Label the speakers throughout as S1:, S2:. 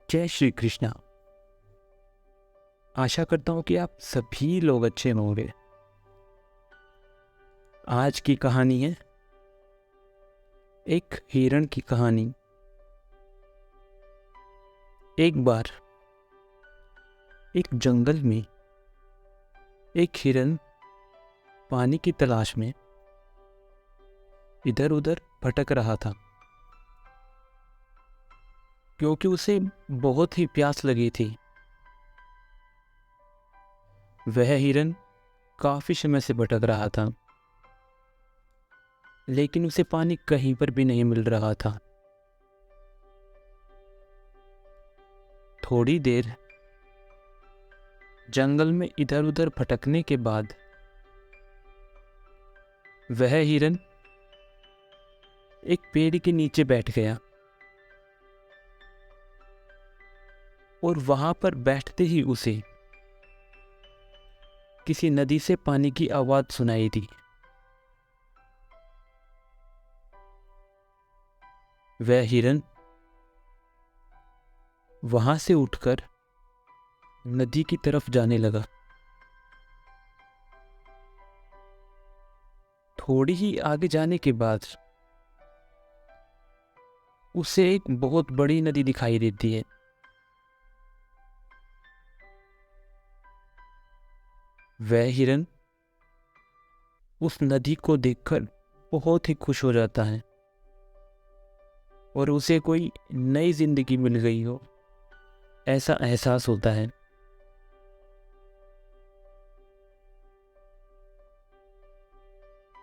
S1: जय श्री कृष्णा। आशा करता हूँ कि आप सभी लोग अच्छे होंगे। आज की कहानी है एक हिरण की कहानी। एक बार एक जंगल में एक हिरण पानी की तलाश में इधर उधर भटक रहा था, क्योंकि उसे बहुत ही प्यास लगी थी। वह हिरण काफी समय से भटक रहा था, लेकिन उसे पानी कहीं पर भी नहीं मिल रहा था। थोड़ी देर जंगल में इधर उधर भटकने के बाद वह हिरण एक पेड़ के नीचे बैठ गया और वहां पर बैठते ही उसे किसी नदी से पानी की आवाज सुनाई दी। वह हिरण वहां से उठकर नदी की तरफ जाने लगा। थोड़ी ही आगे जाने के बाद उसे एक बहुत बड़ी नदी दिखाई देती है। वह हिरण उस नदी को देखकर बहुत ही खुश हो जाता है और उसे कोई नई जिंदगी मिल गई हो ऐसा एहसास होता है।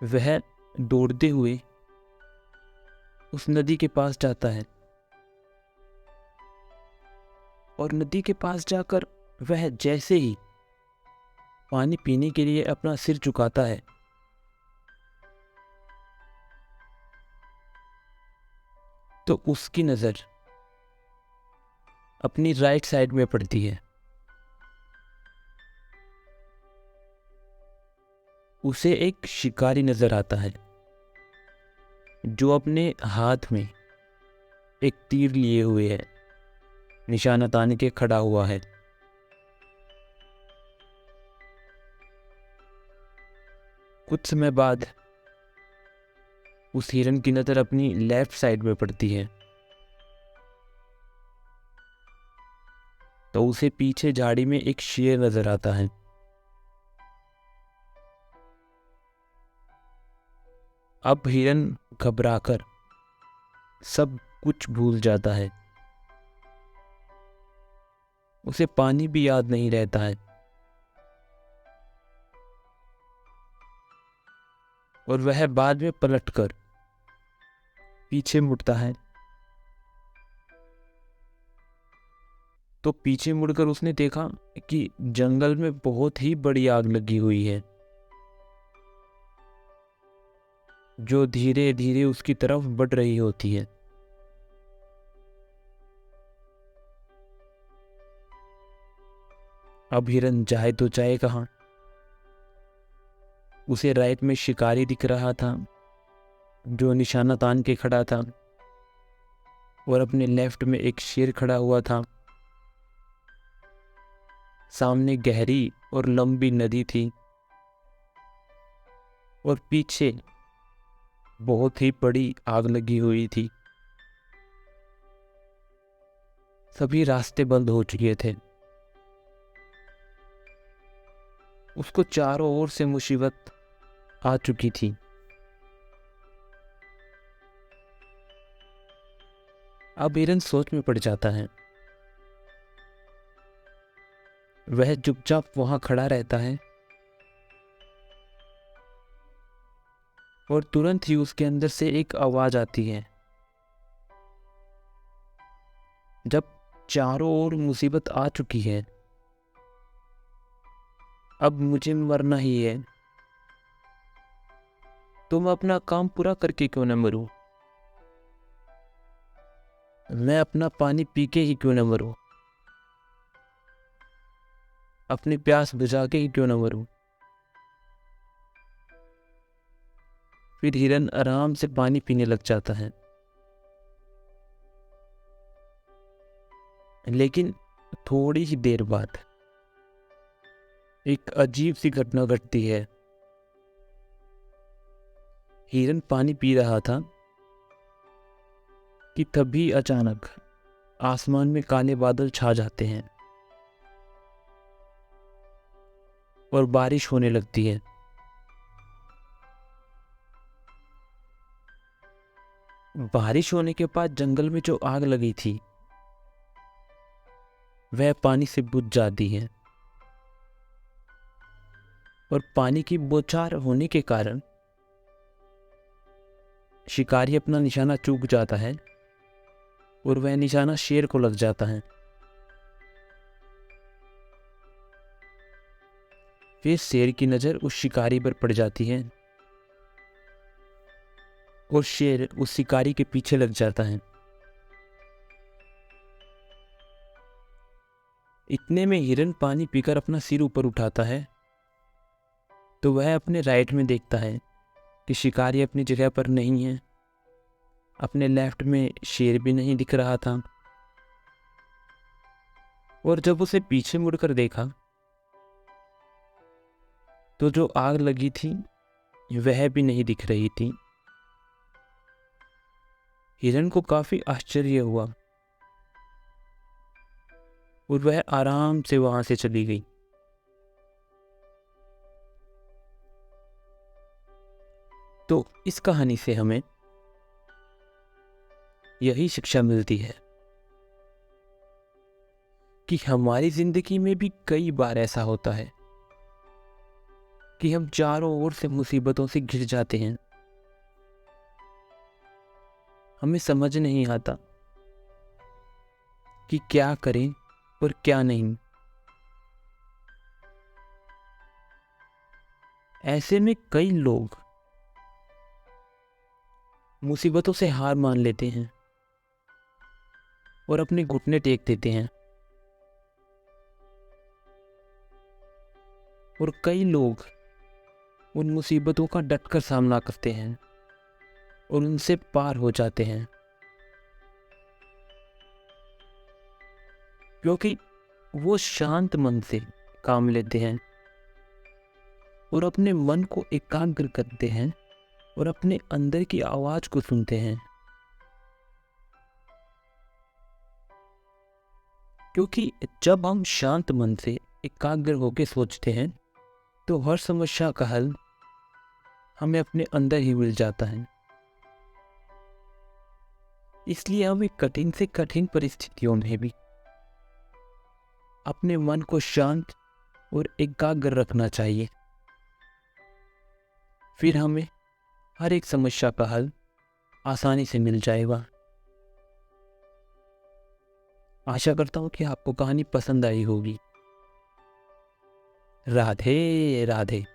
S1: वह दौड़ते हुए उस नदी के पास जाता है और नदी के पास जाकर वह जैसे ही पानी पीने के लिए अपना सिर झुकाता है, तो उसकी नजर अपनी राइट साइड में पड़ती है। उसे एक शिकारी नजर आता है जो अपने हाथ में एक तीर लिए हुए है, निशाना तान के खड़ा हुआ है। कुछ समय बाद उस हिरण की नजर अपनी लेफ्ट साइड में पड़ती है, तो उसे पीछे झाड़ी में एक शेर नजर आता है। अब हिरण घबराकर सब कुछ भूल जाता है। उसे पानी भी याद नहीं रहता है और वह बाद में पलटकर पीछे मुड़ता है। तो पीछे मुड़कर उसने देखा कि जंगल में बहुत ही बड़ी आग लगी हुई है, जो धीरे धीरे उसकी तरफ बढ़ रही होती है। अब हिरन जाए तो जाए कहाँ। उसे राइट में शिकारी दिख रहा था जो निशाना तान के खड़ा था और अपने लेफ्ट में एक शेर खड़ा हुआ था। सामने गहरी और लंबी नदी थी और पीछे बहुत ही बड़ी आग लगी हुई थी। सभी रास्ते बंद हो चुके थे। उसको चारों ओर से मुसीबत आ चुकी थी। अब हिरन सोच में पड़ जाता है। वह चुपचाप वहां खड़ा रहता है और तुरंत ही उसके अंदर से एक आवाज आती है। जब चारों ओर मुसीबत आ चुकी है, अब मुझे मरना ही है, तो मैं अपना काम पूरा करके क्यों न मरूं। मैं अपना पानी पी के ही क्यों न मरूं, अपनी प्यास बुझा के ही क्यों न मरूं। फिर हिरन आराम से पानी पीने लग जाता है। लेकिन थोड़ी ही देर बाद एक अजीब सी घटना घटती है। हिरन पानी पी रहा था कि तभी अचानक आसमान में काले बादल छा जाते हैं और बारिश होने लगती है। बारिश होने के बाद जंगल में जो आग लगी थी वह पानी से बुझ जाती है और पानी की बौछार होने के कारण शिकारी अपना निशाना चूक जाता है और वह निशाना शेर को लग जाता है। फिर शेर की नज़र उस शिकारी पर पड़ जाती है और शेर उस शिकारी के पीछे लग जाता है। इतने में हिरन पानी पीकर अपना सिर ऊपर उठाता है तो वह अपने राइट में देखता है कि शिकारी अपनी जगह पर नहीं है। अपने लेफ्ट में शेर भी नहीं दिख रहा था और जब उसे पीछे मुड़कर देखा तो जो आग लगी थी वह भी नहीं दिख रही थी। हिरन को काफी आश्चर्य हुआ और वह आराम से वहां से चली गई। तो इस कहानी से हमें यही शिक्षा मिलती है कि हमारी जिंदगी में भी कई बार ऐसा होता है कि हम चारों ओर से मुसीबतों से घिर जाते हैं। हमें समझ नहीं आता कि क्या करें और क्या नहीं। ऐसे में कई लोग मुसीबतों से हार मान लेते हैं और अपने घुटने टेक देते हैं और कई लोग उन मुसीबतों का डटकर सामना करते हैं और उनसे पार हो जाते हैं, क्योंकि वो शांत मन से काम लेते हैं और अपने मन को एकाग्र करते हैं और अपने अंदर की आवाज को सुनते हैं। क्योंकि जब हम शांत मन से एकाग्र होकर सोचते हैं तो हर समस्या का हल हमें अपने अंदर ही मिल जाता है। इसलिए हमें कठिन से कठिन परिस्थितियों में भी अपने मन को शांत और एकाग्र रखना चाहिए। फिर हमें हर एक समस्या का हल आसानी से मिल जाएगा। आशा करता हूँ कि आपको कहानी पसंद आई होगी। राधे राधे।